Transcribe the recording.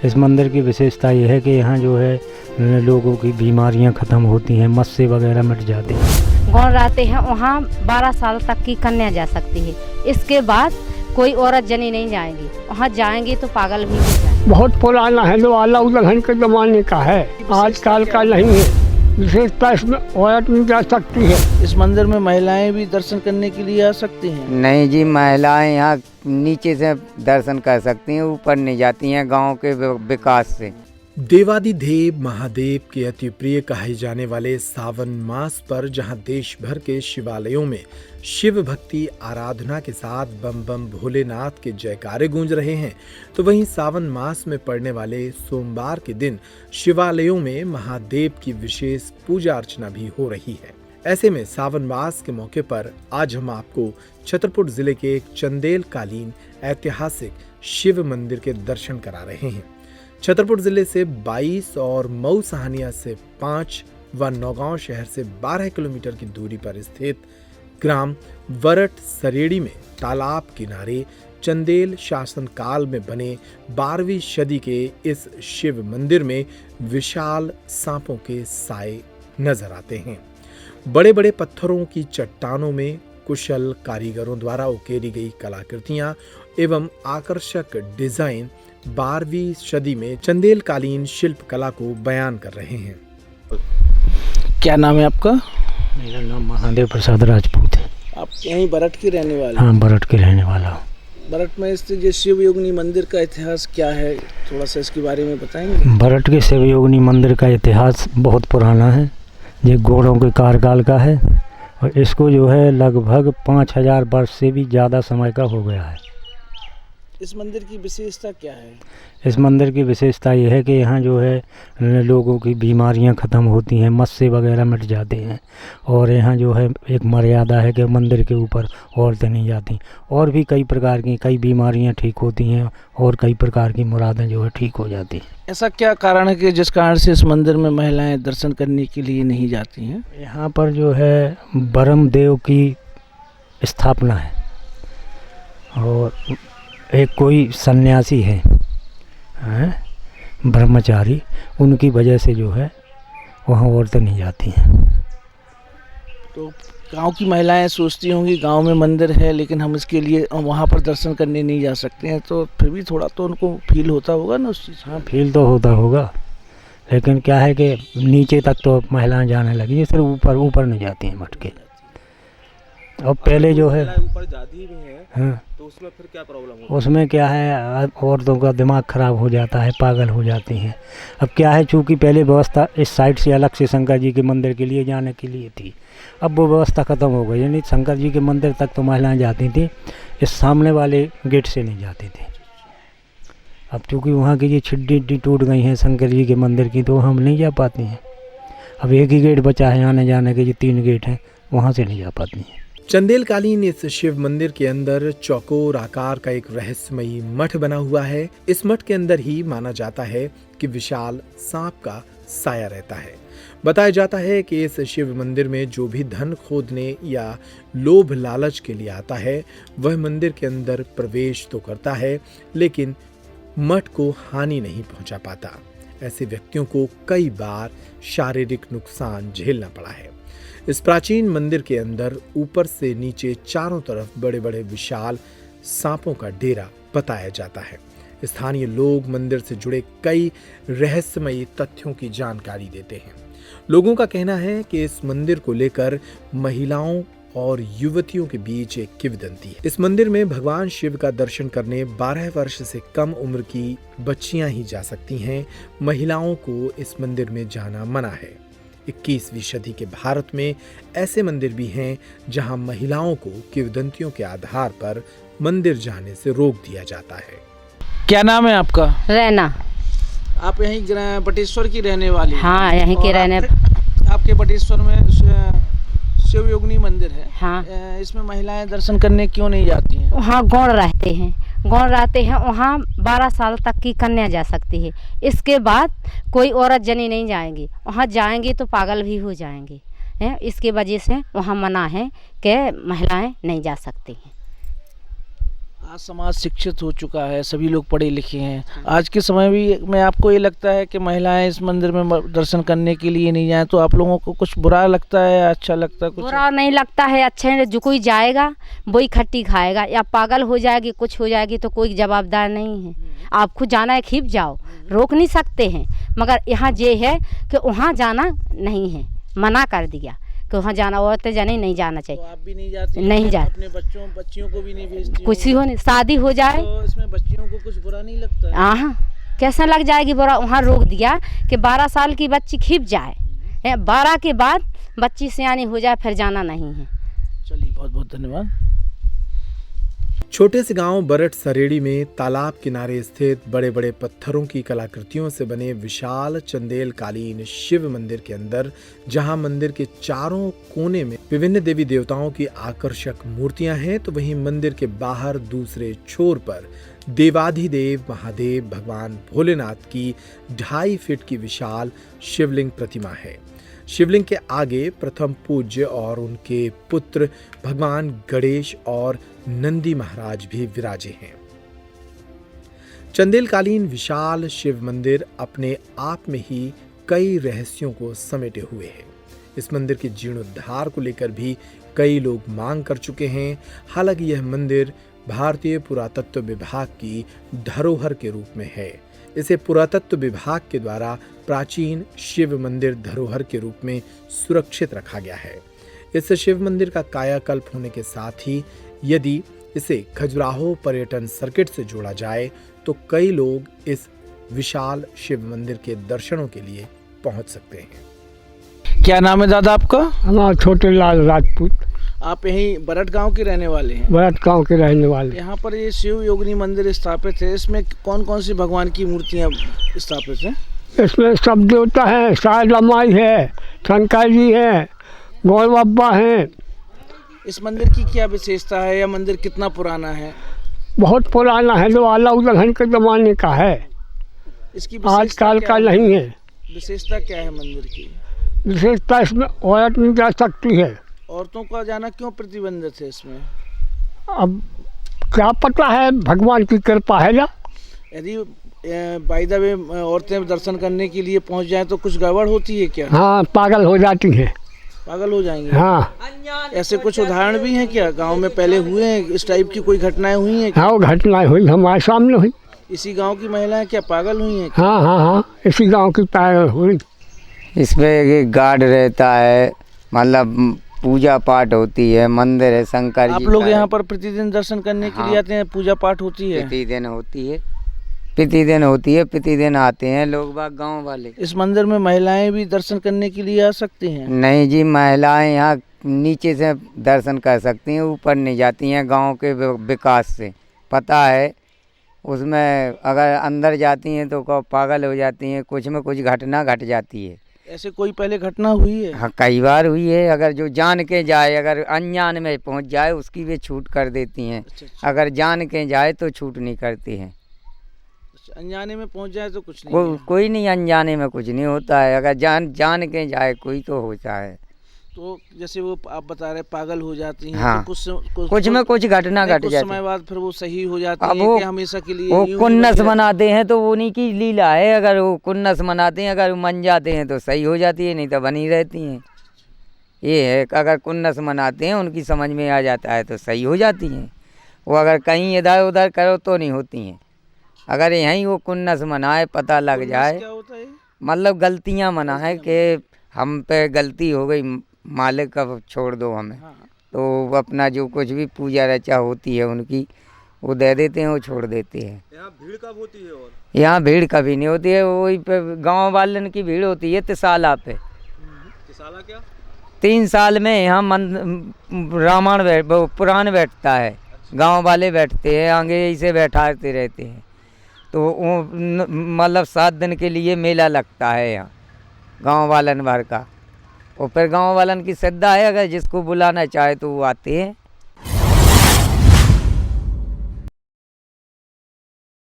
इस मंदिर की विशेषता ये है कि यहाँ जो है लोगों की बीमारियाँ ख़त्म होती हैं, मस्से वगैरह मिट जाते हैं। गौड़ रहते हैं वहाँ 12 साल तक की कन्या जा सकती है। इसके बाद कोई औरत जनी नहीं जाएगी, वहाँ जाएंगी तो पागल भी हो जाएंगे। बहुत पुराना है, जो आला उल्लंघन के ज़माने का है, आजकल का नहीं है। विशेषता इसमें औरत भी जा सकती है। इस मंदिर में महिलाएं भी दर्शन करने के लिए आ सकती हैं? नहीं जी, महिलाएं यहाँ नीचे से दर्शन कर सकती हैं, ऊपर नहीं जाती हैं गांव के विकास से। देवादिदेव महादेव के अति प्रिय कहे जाने वाले सावन मास पर जहां देश भर के शिवालयों में शिव भक्ति आराधना के साथ बम बम भोलेनाथ के जयकारे गूंज रहे हैं, तो वहीं सावन मास में पड़ने वाले सोमवार के दिन शिवालयों में महादेव की विशेष पूजा अर्चना भी हो रही है। ऐसे में सावन मास के मौके पर आज हम आपको छतरपुर जिले के एक चंदेल कालीन ऐतिहासिक शिव मंदिर के दर्शन करा रहे हैं। छतरपुर जिले से 22 और मऊ सहानिया से 5 व नौगांव शहर से 12 किलोमीटर की दूरी पर स्थित ग्राम वरट सरेड़ी में तालाब किनारे चंदेल शासन काल में बने 12वीं सदी के इस शिव मंदिर में विशाल सांपों के साए नजर आते हैं। बड़े बड़े पत्थरों की चट्टानों में कुशल कारीगरों द्वारा उकेरी गई कलाकृतियां एवं आकर्षक डिजाइन 12वीं सदी में चंदेल कालीन शिल्प कला को बयान कर रहे हैं। क्या नाम है आपका? मेरा नाम महादेव प्रसाद राजपूत है। आप यहीं बरट के रहने वाले? हाँ, बरट के रहने वाला हूँ। बरट में स्थित ये शिव योगिनी मंदिर का इतिहास क्या है, थोड़ा सा इसके बारे में बताएंगे? बरट के शिव योगिनी मंदिर का इतिहास बहुत पुराना है। ये घोड़ों के कार्यकाल का है और इसको जो है लगभग 5000 वर्ष से भी ज़्यादा समय का हो गया है। इस मंदिर की विशेषता क्या है? इस मंदिर की विशेषता ये है कि यहाँ जो है लोगों की बीमारियाँ ख़त्म होती हैं, मस्से वगैरह मिट जाते हैं और यहाँ जो है एक मर्यादा है कि मंदिर के ऊपर औरतें नहीं जाती और भी कई प्रकार की कई बीमारियाँ ठीक होती हैं और कई प्रकार की मुरादें जो है ठीक हो जाती हैं। ऐसा क्या कारण है कि जिस कारण से इस मंदिर में महिलाएं दर्शन करने के लिए नहीं जाती हैं? यहाँ पर जो है ब्रह्मदेव की स्थापना है और एक कोई सन्यासी है ब्रह्मचारी, उनकी वजह से जो है वहाँ औरतें नहीं जाती हैं। तो गांव की महिलाएं सोचती होंगी गांव में मंदिर है लेकिन हम इसके लिए वहाँ पर दर्शन करने नहीं जा सकते हैं, तो फिर भी थोड़ा तो उनको फील होता होगा ना उस चीज़? हाँ, फील तो होता होगा, लेकिन क्या है कि नीचे तक तो महिलाएं जाने लगी, सिर्फ ऊपर ऊपर नहीं जाती हैं मट के। और पहले जो है ऊपर जाती भी हैं, हाँ, तो उसमें फिर क्या प्रॉब्लम होती है? उसमें क्या है औरतों का दिमाग ख़राब हो जाता है, पागल हो जाती हैं। अब क्या है, चूँकि पहले व्यवस्था इस साइड से अलग से शंकर जी के मंदिर के लिए जाने के लिए थी, अब वो व्यवस्था ख़त्म हो गई। यानी शंकर जी के मंदिर तक तो महिलाएं जाती थी, इस सामने वाले गेट से नहीं जाती थी। अब चूँकि वहाँ की ये छिड्डी टूट गई हैं शंकर जी के मंदिर की, तो हम नहीं जा पाती हैं। अब एक ही गेट बचा है आने जाने के, ये 3 गेट हैं, वहाँ से नहीं जा पाती हैं। चंदेल कालीन इस शिव मंदिर के अंदर चौकोर आकार का एक रहस्यमयी मठ बना हुआ है। इस मठ के अंदर ही माना जाता है कि विशाल सांप का साया रहता है। बताया जाता है कि इस शिव मंदिर में जो भी धन खोदने या लोभ लालच के लिए आता है, वह मंदिर के अंदर प्रवेश तो करता है लेकिन मठ को हानि नहीं पहुंचा पाता। ऐसे व्यक्तियों को कई बार शारीरिक नुकसान झेलना पड़ा है। इस प्राचीन मंदिर के अंदर ऊपर से नीचे चारों तरफ बड़े बड़े विशाल सांपों का डेरा बताया जाता है। स्थानीय लोग मंदिर से जुड़े कई रहस्यमयी तथ्यों की जानकारी देते हैं। लोगों का कहना है कि इस मंदिर को लेकर महिलाओं और युवतियों के बीच एक किंवदंती है। इस मंदिर में भगवान शिव का दर्शन करने 12 वर्ष से कम उम्र की बच्चियां ही जा सकती हैं। महिलाओं को इस मंदिर में जाना मना है। 21वीं सदी के भारत में ऐसे मंदिर भी हैं जहां महिलाओं को किंवदंतियों के आधार पर मंदिर जाने से रोक दिया जाता है। क्या नाम है आपका? रहना। आप यहीं बटेश्वर की रहने वाली? हाँ, यहीं के रहने। आपके बटेश्वर में शिव योगिनी मंदिर है। हाँ। इसमें महिलाएं दर्शन करने क्यों नहीं जाती हैं? वहाँ गौड़ रहते हैं, वहाँ 12 साल तक की कन्या जा सकती है। इसके बाद कोई औरत जनी नहीं जाएगी, वहाँ जाएंगी तो पागल भी हो जाएंगे हैं। इसके वजह से वहाँ मना है कि महिलाएं नहीं जा सकती हैं। आज समाज शिक्षित हो चुका है, सभी लोग पढ़े लिखे हैं। आज के समय भी में आपको ये लगता है कि महिलाएं इस मंदिर में दर्शन करने के लिए नहीं जाएं, तो आप लोगों को कुछ बुरा लगता है या अच्छा लगता है? कुछ बुरा नहीं लगता है, अच्छे है। जो कोई जाएगा वही खट्टी खाएगा, या पागल हो जाएगी, कुछ हो जाएगी तो कोई जवाबदार नहीं है। आपको जाना है खींच जाओ, रोक नहीं सकते हैं। मगर यहाँ ये है कि वहाँ जाना नहीं है, मना कर दिया कि वहाँ जाना, औरतें जाने नहीं जाना तो चाहिए। आप भी नहीं जाती? नहीं जा, अपने बच्चियों को भी नहीं भेजती? कुछ ही हो नहीं, शादी हो जाए तो इसमें बच्चियों को कुछ बुरा नहीं लगता है? हाँ, कैसा लग जाएगी बुरा। वहाँ रोक दिया कि 12 साल की बच्ची खींच जाए, 12 के बाद बच्ची सियानी हो जाए, फिर जाना नहीं है। चलिए, बहुत बहुत धन्यवाद। छोटे से गांव बरट सरेड़ी में तालाब किनारे स्थित बड़े बड़े पत्थरों की कलाकृतियों से बने विशाल चंदेल कालीन शिव मंदिर के अंदर, जहां मंदिर के चारों कोने में विभिन्न देवी देवताओं की आकर्षक मूर्तियां हैं, तो वहीं मंदिर के बाहर दूसरे छोर पर देवाधिदेव महादेव भगवान भोलेनाथ की 2.5 फीट की विशाल शिवलिंग प्रतिमा है। शिवलिंग के आगे प्रथम पूज्य और उनके पुत्र भगवान गणेश और नंदी महाराज भी विराजे हैं। चंदेलकालीन विशाल शिव मंदिर अपने आप में ही कई रहस्यों को समेटे हुए है। इस मंदिर के जीर्णोद्धार को लेकर भी कई लोग मांग कर चुके हैं। हालांकि यह मंदिर भारतीय पुरातत्व विभाग की धरोहर के रूप में है। इसे पुरातत्व विभाग के द्वारा प्राचीन शिव मंदिर धरोहर के रूप में सुरक्षित रखा गया है। इस शिव मंदिर का कायाकल्प होने के साथ ही यदि इसे खजुराहो पर्यटन सर्किट से जोड़ा जाए तो कई लोग इस विशाल शिव मंदिर के दर्शनों के लिए पहुंच सकते हैं। क्या नाम है दादा आपका? हमारा छोटे लाल राजपूत, आप यहीं बरट गांव के रहने वाले हैं? बरट गाँव के रहने वाले। यहाँ पर ये शिव योगिनी मंदिर स्थापित है, इसमें कौन कौन सी भगवान की मूर्तियाँ स्थापित हैं? इसमें सब देवता हैं, शारदा माई है, शंकर जी है, गौर बाबा हैं। इस मंदिर की क्या विशेषता है? यह मंदिर कितना पुराना है? बहुत पुराना है, जो आला उदलहन के ज़माने का है, इसकी आजकल का नहीं है। विशेषता क्या है मंदिर की? विशेषता इसमें औरत नहीं जा सकती है। औरतों का जाना क्यों प्रतिबंधित है इसमें? अब क्या पता है, भगवान की कृपा है ना। यदि बाय द वे औरतें दर्शन करने के लिए पहुंच जाएं तो कुछ गड़बड़ होती है क्या? हाँ, पागल हो जाती हैं। पागल हो जाएंगे? हाँ। ऐसे कुछ उदाहरण भी हैं क्या गांव में पहले हुए हैं? इस टाइप की कोई घटनाएं हुई हैं क्या? हाँ, वो घटनाएं हुई, हमारे सामने हुई। इसी गांव की महिलाएं क्या पागल हुई हैं क्या? हाँ हाँ हाँ, इसी गांव की पागल हुई। इसमें एक गार्ड रहता है, मतलब पूजा पाठ होती है, मंदिर है शंकर जी आप का लोग है। यहाँ पर प्रतिदिन दर्शन करने के लिए आते हैं? पूजा पाठ होती है? प्रतिदिन होती है, प्रतिदिन होती है, प्रतिदिन आते हैं लोग बाग गांव वाले। इस मंदिर में महिलाएं भी दर्शन करने के लिए आ सकती हैं? नहीं जी, महिलाएं यहाँ नीचे से दर्शन कर सकती हैं, ऊपर नहीं जाती हैं। गांव के विकास से पता है, उसमें अगर अंदर जाती हैं तो पागल हो जाती हैं, कुछ में कुछ घटना घट जाती है। ऐसे कोई पहले घटना हुई है? हाँ, कई बार हुई है। अगर जो जान के जाए, अगर अनजान में पहुंच जाए उसकी भी छूट कर देती हैं। अच्छा। अगर जान के जाए तो छूट नहीं करती हैं। अनजाने में पहुंच जाए तो कुछ नहीं है? कोई नहीं, अनजाने में कुछ नहीं होता है। अगर जान के जाए कोई तो होता है। तो जैसे वो आप बता रहे पागल हो जाती हैं, हाँ, तो कुछ में कुछ घटना घट कुछ जाती समय बाद फिर वो सही हो जाती अब है वो- कि हमेशा के लिए वो यूं ही कुन्नस रह बनाते हैं तो वो उन्हीं की लीला है। अगर वो कुन्नस बनाते हैं, अगर वो मन जाते हैं तो सही हो जाती है, नहीं तो बनी रहती हैं। ये है कि अगर कुन्नस मनाते हैं, उनकी समझ में आ जाता है तो सही हो जाती हैं। वो अगर कहीं इधर उधर करो तो नहीं होती हैं। अगर यहीं वो कुन्नस मनाए, पता लग कुन्नस जाए, क्या होता है? मतलब गलतियाँ मनाए कि हम पे गलती हो गई, मालिक का छोड़ दो हमें। हाँ। तो वो अपना जो कुछ भी पूजा रचा होती है उनकी, वो दे देते हैं, वो छोड़ देते हैं। यहाँ भीड़ कब होती है? और यहाँ भीड़ कभी नहीं होती है, वही पे गांव वालन की भीड़ होती है तिसाला पे। साला क्या? 3 साल में यहाँ रामायण वो पुराण बैठता है। गांव वाले बैठते हैं, आगे से बैठाते रहते हैं। तो वो मतलब 7 दिन के लिए मेला लगता है यहाँ गांव वालन भर का। और फिर गांव वालन की श्रद्धा है, अगर जिसको बुलाना चाहे तो वो आते हैं।